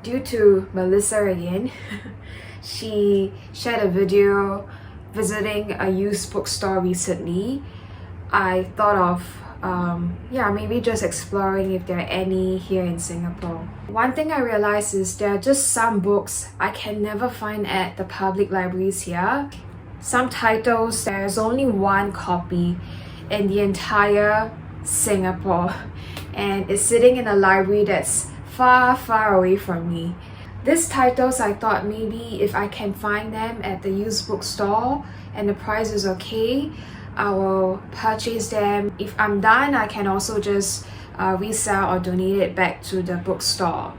Due to Melissa again, she shared a video visiting a used bookstore recently. I thought of maybe just exploring if there are any here in Singapore. One thing I realized is there are just some books I can never find at the public libraries here. Some titles, there's only one copy in the entire Singapore, and it's sitting in a library that's far away from me. These titles, I thought maybe if I can find them at the used bookstore and the price is okay, I will purchase them. If I'm done, I can also just resell or donate it back to the bookstore,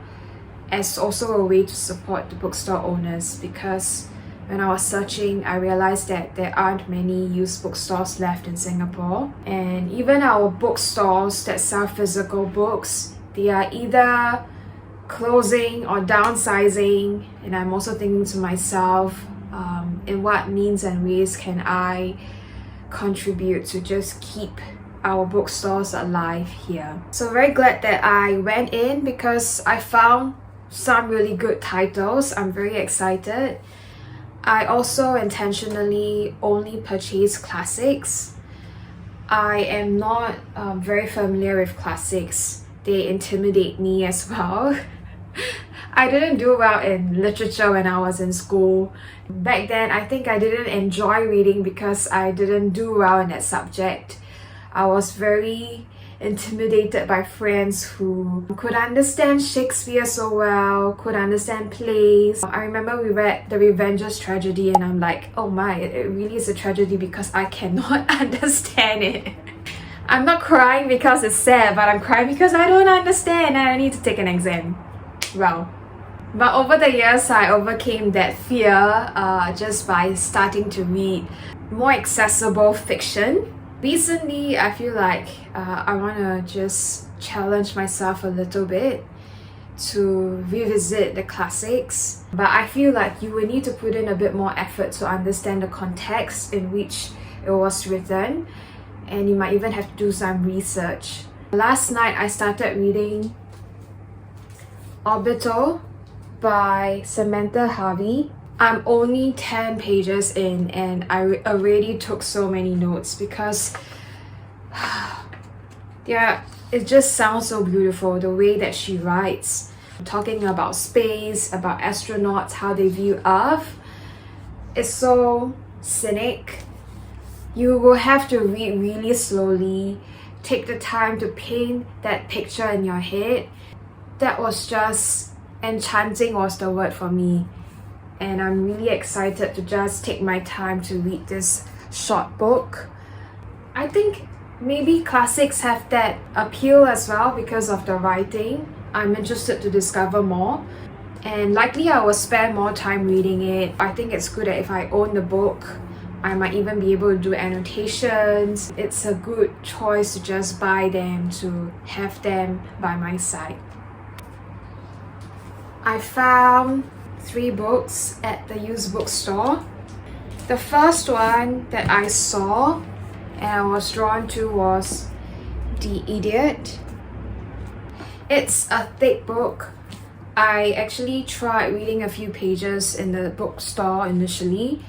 as also a way to support the bookstore owners, because when I was searching, I realized that there aren't many used bookstores left in Singapore. And even our bookstores that sell physical books, they are either closing or downsizing, and I'm also thinking to myself, in what means and ways can I contribute to just keep our bookstores alive here. So very glad that I went in because I found some really good titles. I'm very excited. I also intentionally only purchase classics. I am not very familiar with classics. They intimidate me as well. I didn't do well in literature when I was in school. Back then, I think I didn't enjoy reading because I didn't do well in that subject. I was very intimidated by friends who could understand Shakespeare so well, could understand plays. I remember we read The Revenger's Tragedy and I'm like, oh my, it really is a tragedy because I cannot understand it. I'm not crying because it's sad, but I'm crying because I don't understand and I need to take an exam. Well, but over the years, I overcame that fear just by starting to read more accessible fiction. Recently, I feel like I want to just challenge myself a little bit to revisit the classics. But I feel like you will need to put in a bit more effort to understand the context in which it was written, and you might even have to do some research. Last night, I started reading Orbital by Samantha Harvey. I'm only 10 pages in and I already took so many notes because it just sounds so beautiful, the way that she writes, talking about space, about astronauts, how they view Earth. It's so scenic. You will have to read really slowly, take the time to paint that picture in your head. That was just enchanting was the word for me. And I'm really excited to just take my time to read this short book. I think maybe classics have that appeal as well because of the writing. I'm interested to discover more. And likely I will spend more time reading it. I think it's good that if I own the book, I might even be able to do annotations. It's a good choice to just buy them, to have them by my side. I found 3 books at the used bookstore. The first one that I saw and I was drawn to was The Idiot. It's a thick book, I actually tried reading a few pages in the bookstore initially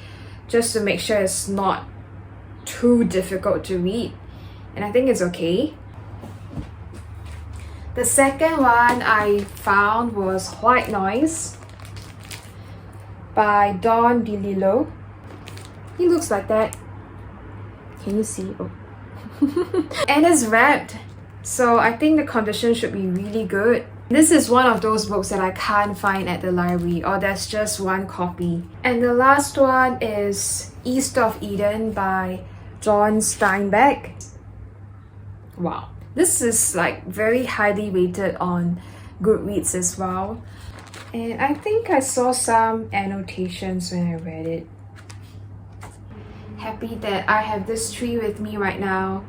just to make sure it's not too difficult to read, and I think it's okay. The second one I found was White Noise by Don DeLillo. He looks like that. Can you see? Oh. And it's wrapped, so I think the condition should be really good. This is one of those books that I can't find at the library, or there's just one copy. And the last one is East of Eden by John Steinbeck. Wow. This is like very highly rated on Goodreads as well. And I think I saw some annotations when I read it. Happy that I have this tree with me right now.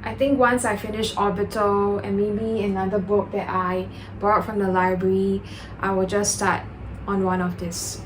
I think once I finish Orbital and maybe another book that I borrowed from the library, I will just start on one of these.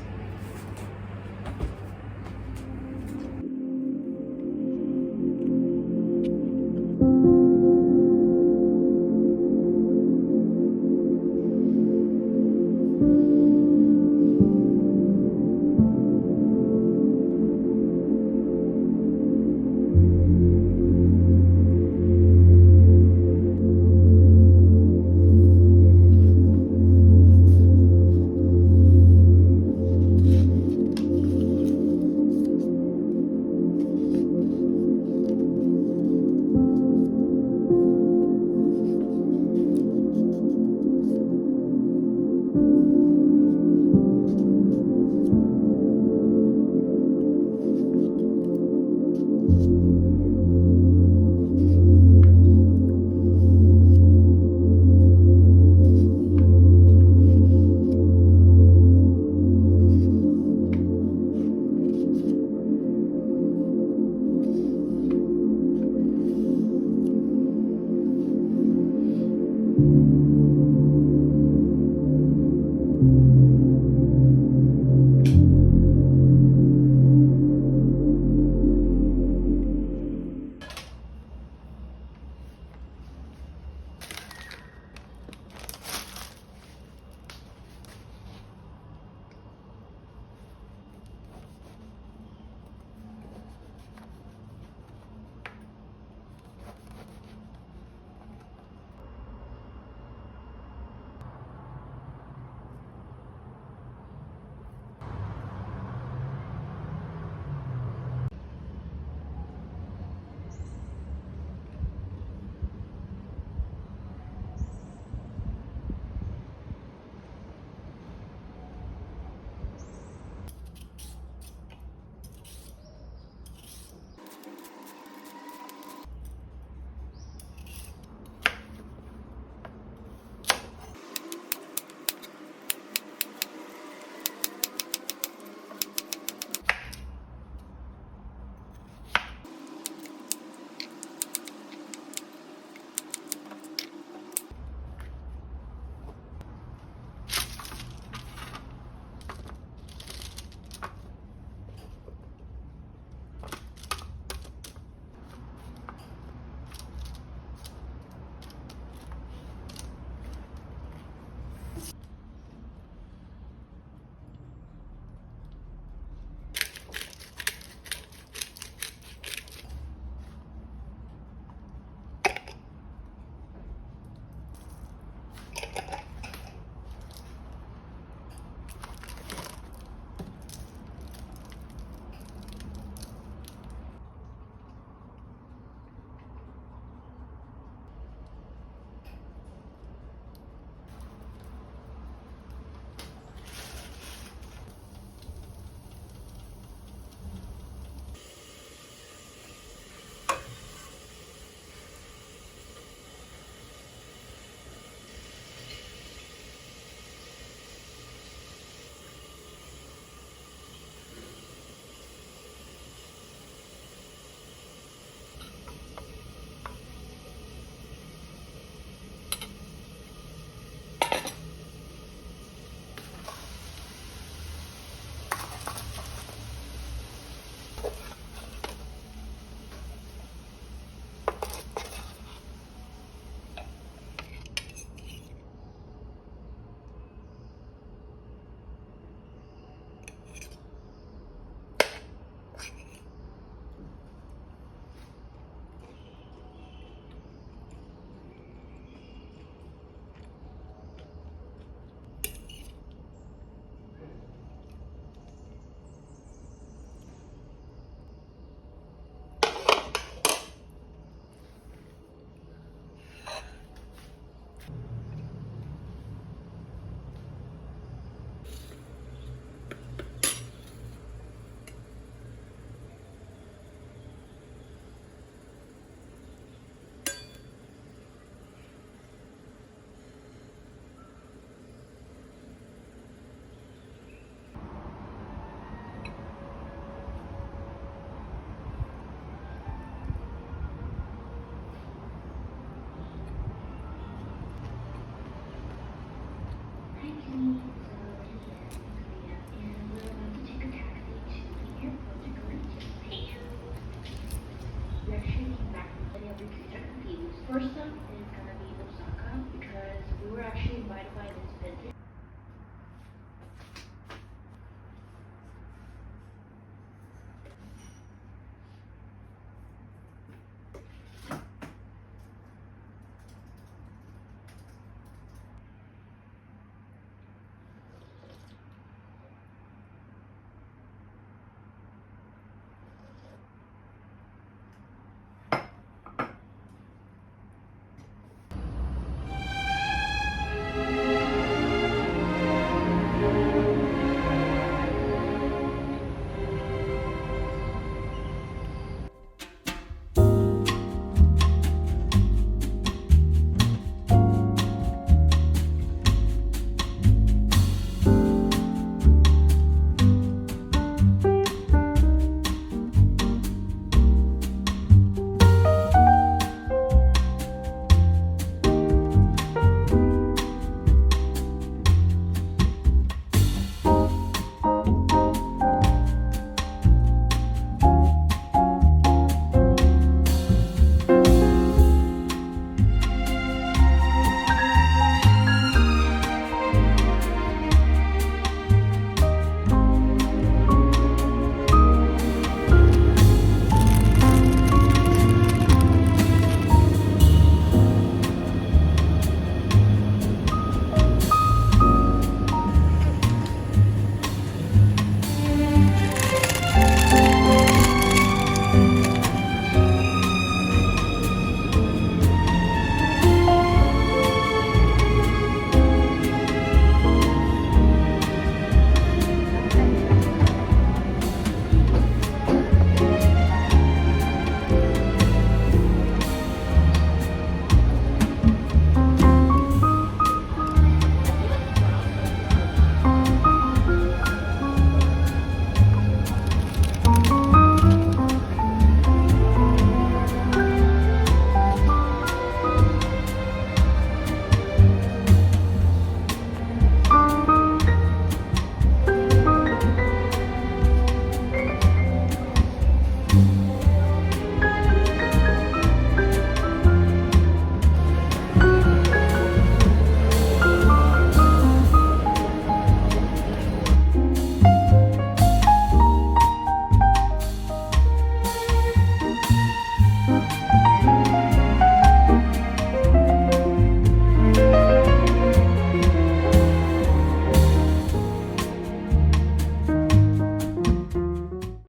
Thank you.